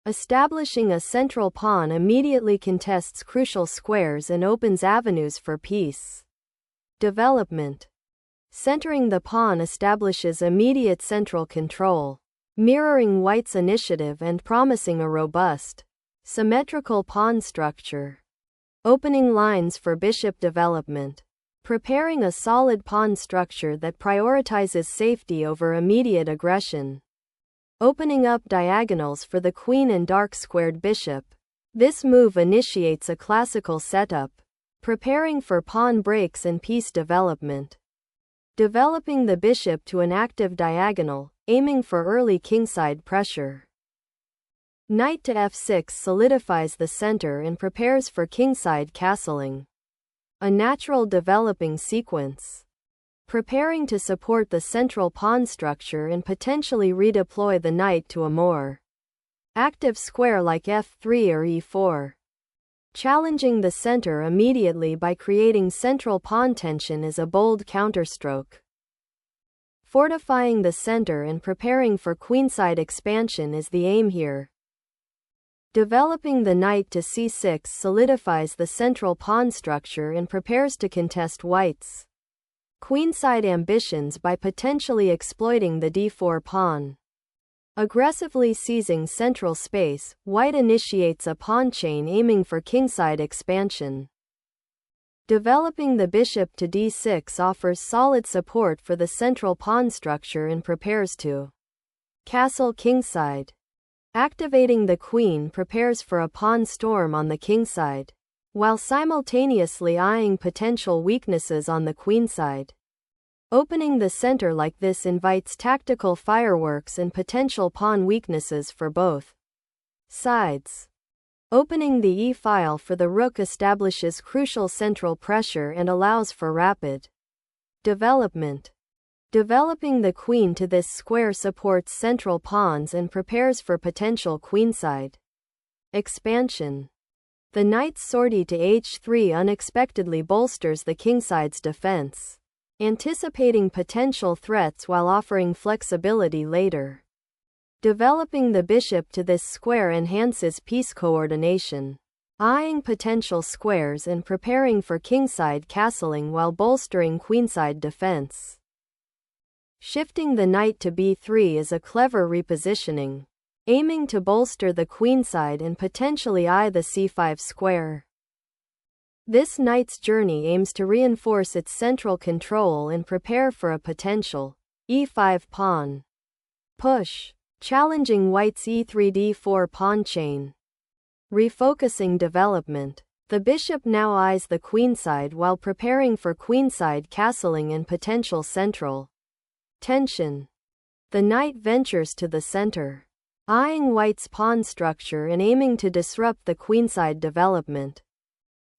Establishing a central pawn immediately contests crucial squares and opens avenues for piece development. Centering the pawn establishes immediate central control, mirroring white's initiative and promising a robust, symmetrical pawn structure. Opening lines for bishop development. Preparing a solid pawn structure that prioritizes safety over immediate aggression. Opening up diagonals for the queen and dark-squared bishop. This move initiates a classical setup, preparing for pawn breaks and piece development. Developing the bishop to an active diagonal, aiming for early kingside pressure. Knight to f6 solidifies the center and prepares for kingside castling. A natural developing sequence. Preparing to support the central pawn structure and potentially redeploy the knight to a more active square like f3 or e4. Challenging the center immediately by creating central pawn tension is a bold counterstroke. Fortifying the center and preparing for queenside expansion is the aim here. Developing the knight to c6 solidifies the central pawn structure and prepares to contest white's queenside ambitions by potentially exploiting the d4 pawn. Aggressively seizing central space, white initiates a pawn chain aiming for kingside expansion. Developing the bishop to d6 offers solid support for the central pawn structure and prepares to castle kingside. Activating the queen prepares for a pawn storm on the kingside, while simultaneously eyeing potential weaknesses on the queenside. Opening the center like this invites tactical fireworks and potential pawn weaknesses for both sides. Opening the e-file for the rook establishes crucial central pressure and allows for rapid development. Developing the queen to this square supports central pawns and prepares for potential queenside expansion. The knight's sortie to h3 unexpectedly bolsters the kingside's defense, anticipating potential threats while offering flexibility later. Developing the bishop to this square enhances piece coordination, eyeing potential squares and preparing for kingside castling while bolstering queenside defense. Shifting the knight to b3 is a clever repositioning, aiming to bolster the queenside and potentially eye the c5 square. This knight's journey aims to reinforce its central control and prepare for a potential e5 pawn push, challenging white's e3-d4 pawn chain. Refocusing development. The bishop now eyes the queenside while preparing for queenside castling and potential central tension. The knight ventures to the center, eyeing white's pawn structure and aiming to disrupt the queenside development.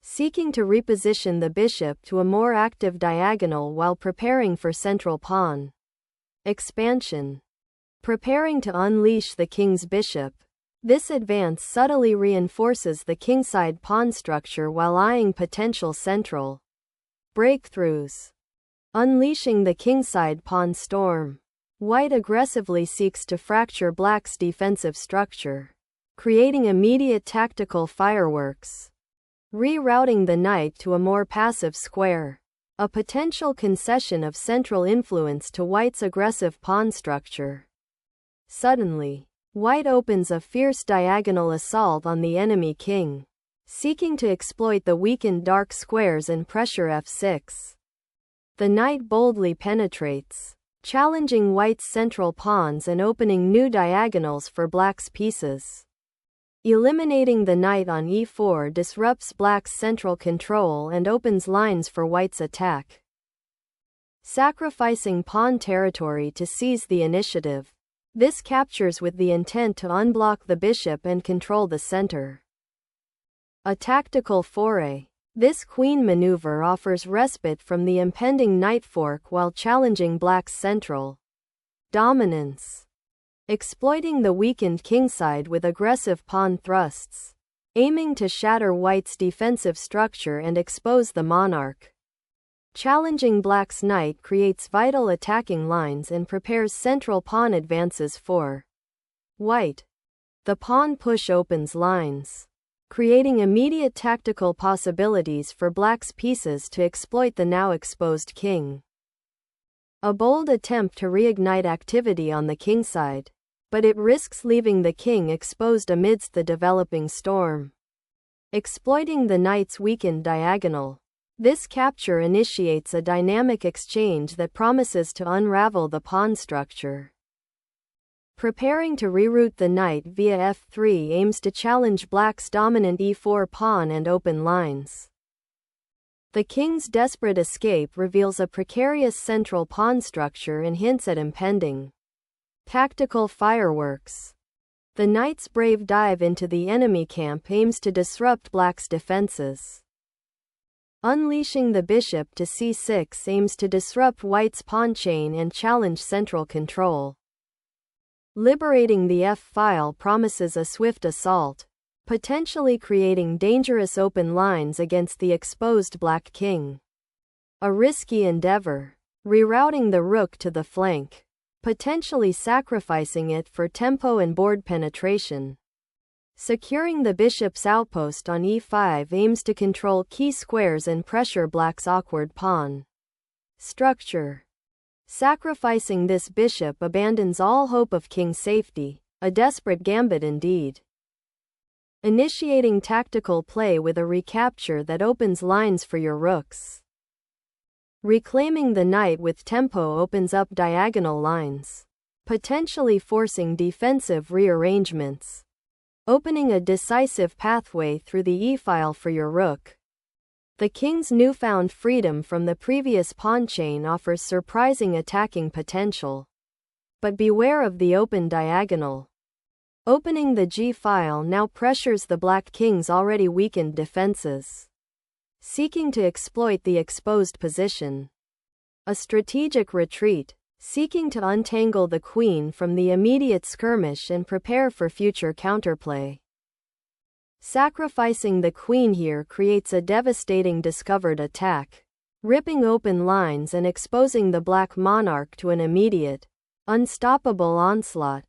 Seeking to reposition the bishop to a more active diagonal while preparing for central pawn expansion. Preparing to unleash the king's bishop. This advance subtly reinforces the kingside pawn structure while eyeing potential central breakthroughs. Unleashing the kingside pawn storm. White aggressively seeks to fracture black's defensive structure, creating immediate tactical fireworks. Rerouting the knight to a more passive square. A potential concession of central influence to white's aggressive pawn structure. Suddenly, white opens a fierce diagonal assault on the enemy king, seeking to exploit the weakened dark squares and pressure f6. The knight boldly penetrates, challenging white's central pawns and opening new diagonals for black's pieces. Eliminating the knight on e4 disrupts black's central control and opens lines for white's attack. Sacrificing pawn territory to seize the initiative. This captures with the intent to unblock the bishop and control the center. A tactical foray. This queen maneuver offers respite from the impending knight fork while challenging black's central dominance. Exploiting the weakened kingside with aggressive pawn thrusts, aiming to shatter white's defensive structure and expose the monarch. Challenging black's knight creates vital attacking lines and prepares central pawn advances for white. The pawn push opens lines, creating immediate tactical possibilities for black's pieces to exploit the now exposed king. A bold attempt to reignite activity on the kingside, but it risks leaving the king exposed amidst the developing storm. Exploiting the knight's weakened diagonal. This capture initiates a dynamic exchange that promises to unravel the pawn structure. Preparing to reroute the knight via f3 aims to challenge black's dominant e4 pawn and open lines. The king's desperate escape reveals a precarious central pawn structure and hints at impending tactical fireworks. The knight's brave dive into the enemy camp aims to disrupt black's defenses. Unleashing the bishop to c6 aims to disrupt white's pawn chain and challenge central control. Liberating the f-file promises a swift assault, potentially creating dangerous open lines against the exposed black king. A risky endeavor, rerouting the rook to the flank, potentially sacrificing it for tempo and board penetration. Securing the bishop's outpost on e5 aims to control key squares and pressure black's awkward pawn structure. Sacrificing this bishop abandons all hope of king safety, a desperate gambit indeed. Initiating tactical play with a recapture that opens lines for your rooks. Reclaiming the knight with tempo opens up diagonal lines, potentially forcing defensive rearrangements. Opening a decisive pathway through the e-file for your rook. The king's newfound freedom from the previous pawn chain offers surprising attacking potential. But beware of the open diagonal. Opening the g-file now pressures the black king's already weakened defenses, seeking to exploit the exposed position. A strategic retreat, seeking to untangle the queen from the immediate skirmish and prepare for future counterplay. Sacrificing the queen here creates a devastating discovered attack, ripping open lines and exposing the black monarch to an immediate, unstoppable onslaught.